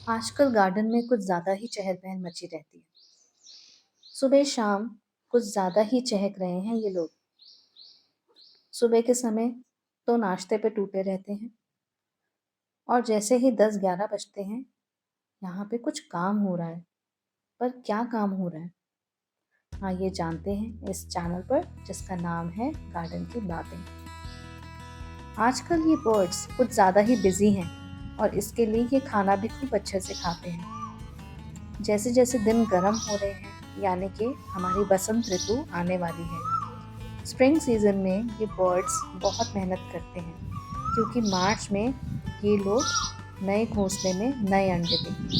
आजकल गार्डन में कुछ ज़्यादा ही चहल-पहल मची रहती है। सुबह शाम कुछ ज़्यादा ही चहक रहे हैं ये लोग। सुबह के समय तो नाश्ते पे टूटे रहते हैं और जैसे ही 10-11 बजते हैं, यहाँ पे कुछ काम हो रहा है। पर क्या काम हो रहा है? आइए जानते हैं इस चैनल पर जिसका नाम है गार्डन की बातें। आजकल ये बर्ड्स कुछ ज़्यादा ही बिज़ी हैं और इसके लिए ये खाना भी खूब अच्छे से खाते हैं। जैसे-जैसे दिन गर्म हो रहे हैं, यानी कि हमारी बसंत ऋतु आने वाली है। स्प्रिंग सीज़न में ये बर्ड्स बहुत मेहनत करते हैं, क्योंकि मार्च में ये लोग नए घोंसले में नए अंडे देंगे।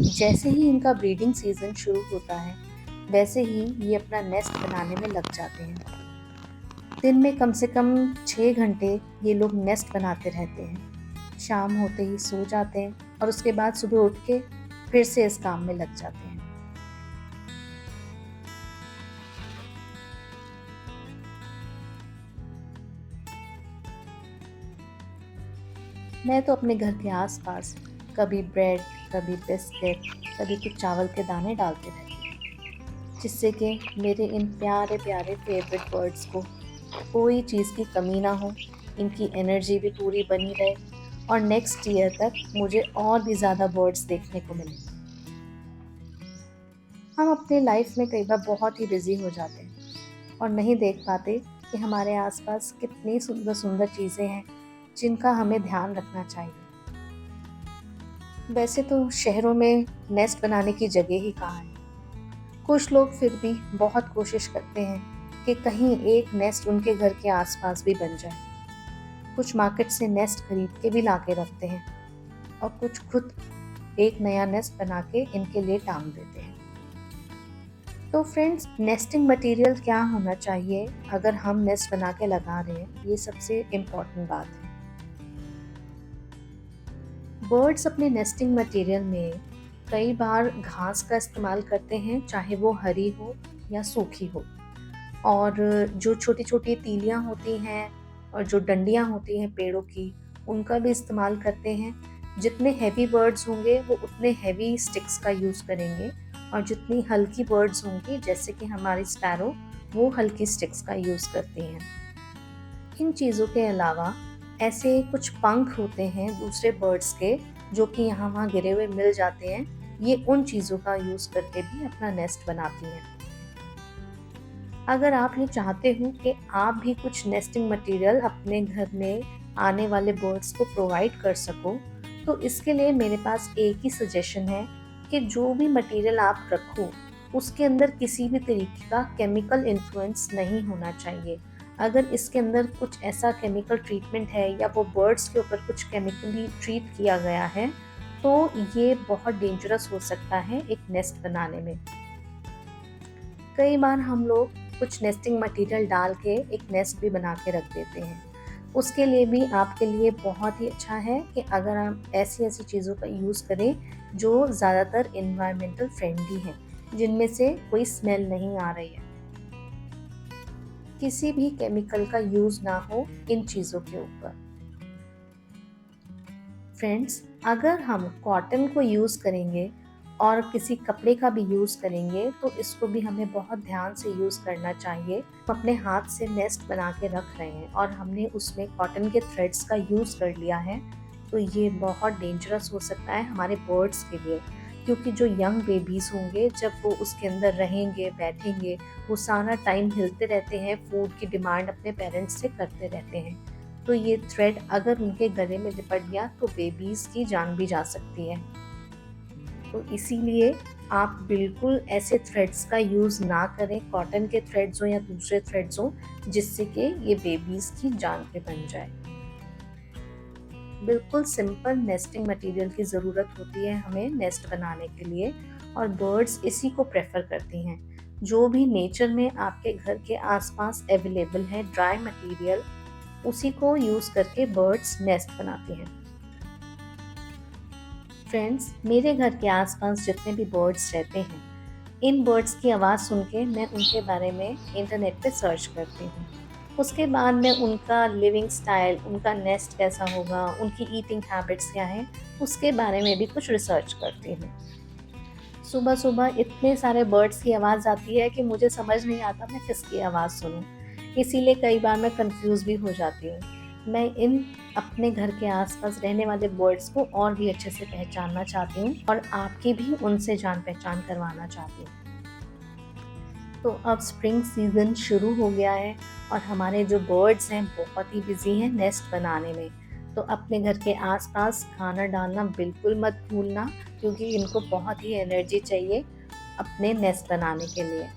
जैसे ही इनका ब्रीडिंग सीज़न शुरू होता है, वैसे ही ये अपना नेस्ट बनाने में लग जाते हैं। दिन में कम से कम 6 घंटे ये लोग नेस्ट बनाते रहते हैं। शाम होते ही सो जाते हैं और उसके बाद सुबह उठ के फिर से इस काम में लग जाते हैं। मैं तो अपने घर के आसपास कभी ब्रेड, कभी बिस्किट, कभी कुछ चावल के दाने डालते रहती हूँ, जिससे कि मेरे इन प्यारे-प्यारे फेवरेट बर्ड्स को कोई चीज़ की कमी ना हो, इनकी एनर्जी भी पूरी बनी रहे और नेक्स्ट ईयर तक मुझे और भी ज़्यादा बर्ड्स देखने को मिलें। हम अपने लाइफ में कई बार बहुत ही बिज़ी हो जाते हैं और नहीं देख पाते कि हमारे आसपास कितनी सुंदर-सुंदर चीज़ें हैं, जिनका हमें ध्यान रखना चाहिए। वैसे तो शहरों में नेस्ट बनाने की जगह ही कहाँ है। कुछ लोग फिर भी बहुत कोशिश करते हैं कि कहीं एक नेस्ट उनके घर के आसपास भी बन जाए। कुछ मार्केट से नेस्ट खरीद के भी ला के रखते हैं और कुछ खुद एक नया नेस्ट बना के इनके लिए टांग देते हैं। तो फ्रेंड्स, नेस्टिंग मटेरियल क्या होना चाहिए अगर हम नेस्ट बना के लगा रहे हैं, ये सबसे इम्पोर्टेंट बात है। बर्ड्स अपने नेस्टिंग मटेरियल में कई बार घास का इस्तेमाल करते हैं, चाहे वो हरी हो या सूखी हो। और जो छोटी-छोटी तीलियाँ होती हैं और जो डंडियाँ होती हैं पेड़ों की, उनका भी इस्तेमाल करते हैं। जितने हेवी बर्ड्स होंगे वो उतने हेवी स्टिक्स का यूज़ करेंगे और जितनी हल्की बर्ड्स होंगी जैसे कि हमारी स्पैरो, वो हल्की स्टिक्स का यूज़ करती हैं। इन चीज़ों के अलावा ऐसे कुछ पंख होते हैं दूसरे बर्ड्स के, जो कि यहाँ-वहाँ गिरे हुए मिल जाते हैं। ये उन चीज़ों का यूज़ करके भी अपना नेस्ट बनाती हैं। अगर आप ये चाहते हो कि आप भी कुछ नेस्टिंग मटेरियल अपने घर में आने वाले बर्ड्स को प्रोवाइड कर सको, तो इसके लिए मेरे पास एक ही सजेशन है कि जो भी मटेरियल आप रखो, उसके अंदर किसी भी तरीके का केमिकल इन्फ्लुएंस नहीं होना चाहिए। अगर इसके अंदर कुछ ऐसा केमिकल ट्रीटमेंट है या वो बर्ड्स के ऊपर कुछ केमिकली ट्रीट किया गया है, तो ये बहुत डेंजरस हो सकता है एक नेस्ट बनाने में। कई बार हम लोग कुछ नेस्टिंग मटेरियल डाल के एक नेस्ट भी बना के रख देते हैं। उसके लिए भी आपके लिए बहुत ही अच्छा है कि अगर आप ऐसी-ऐसी चीज़ों का यूज़ करें जो ज़्यादातर एनवायरमेंटल फ्रेंडली हैं, जिनमें से कोई स्मेल नहीं आ रही है। किसी भी केमिकल का यूज़ ना हो इन चीज़ों के ऊपर। फ्रेंड्स, अगर हम कॉटन को यूज़ करेंगे और किसी कपड़े का भी यूज़ करेंगे, तो इसको भी हमें बहुत ध्यान से यूज़ करना चाहिए। हम अपने हाथ से नेस्ट बना के रख रहे हैं और हमने उसमें कॉटन के थ्रेड्स का यूज़ कर लिया है, तो ये बहुत डेंजरस हो सकता है हमारे बर्ड्स के लिए, क्योंकि जो यंग बेबीज़ होंगे जब वो उसके अंदर रहेंगे, बैठेंगे, वो सारा टाइम हिलते रहते हैं, फूड की डिमांड अपने पेरेंट्स से करते रहते हैं। तो ये थ्रेड अगर उनके गले में लिपट गया तो बेबीज़ की जान भी जा सकती है। तो इसीलिए आप बिल्कुल ऐसे थ्रेड्स का यूज़ ना करें, कॉटन के थ्रेड्स हों या दूसरे थ्रेड्स हों, जिससे कि ये बेबीज़ की जान पे बन जाए। बिल्कुल सिंपल नेस्टिंग मटेरियल की ज़रूरत होती है हमें नेस्ट बनाने के लिए और बर्ड्स इसी को प्रेफ़र करती हैं। जो भी नेचर में आपके घर के आसपास अवेलेबल है ड्राई मटेरियल, उसी को यूज़ करके बर्ड्स नेस्ट बनाती हैं। फ्रेंड्स, मेरे घर के आसपास जितने भी बर्ड्स रहते हैं, इन बर्ड्स की आवाज़ सुन के मैं उनके बारे में इंटरनेट पे सर्च करती हूँ। उसके बाद में उनका लिविंग स्टाइल, उनका नेस्ट कैसा होगा, उनकी ईटिंग हैबिट्स क्या हैं, उसके बारे में भी कुछ रिसर्च करती हूँ। सुबह-सुबह इतने सारे बर्ड्स की आवाज़ आती है कि मुझे समझ नहीं आता मैं किसकी आवाज़ सुनूँ। इसीलिए कई बार मैं कन्फ्यूज़ भी हो जाती हूँ। मैं इन अपने घर के आस-पास रहने वाले बर्ड्स को और भी अच्छे से पहचानना चाहती हूँ और आपकी भी उनसे जान-पहचान करवाना चाहती हूँ। तो अब स्प्रिंग सीज़न शुरू हो गया है और हमारे जो बर्ड्स हैं बहुत ही बिज़ी हैं नेस्ट बनाने में। तो अपने घर के आस-पास खाना डालना बिल्कुल मत भूलना, क्योंकि इनको बहुत ही एनर्जी चाहिए अपने नेस्ट बनाने के लिए।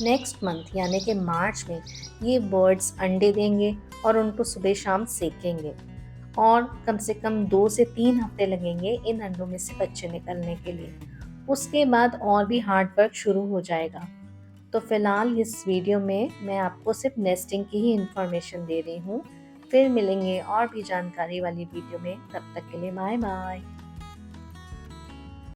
नेक्स्ट मंथ यानी कि मार्च में ये बर्ड्स अंडे देंगे और उनको सुबह शाम सेकेंगे और कम से कम 2 से 3 हफ्ते लगेंगे इन अंडों में से बच्चे निकलने के लिए। उसके बाद और भी हार्ड वर्क शुरू हो जाएगा। तो फिलहाल इस वीडियो में मैं आपको सिर्फ नेस्टिंग की ही इंफॉर्मेशन दे रही हूँ। फिर मिलेंगे और भी जानकारी वाली वीडियो में, तब तक के लिए बाय बाय।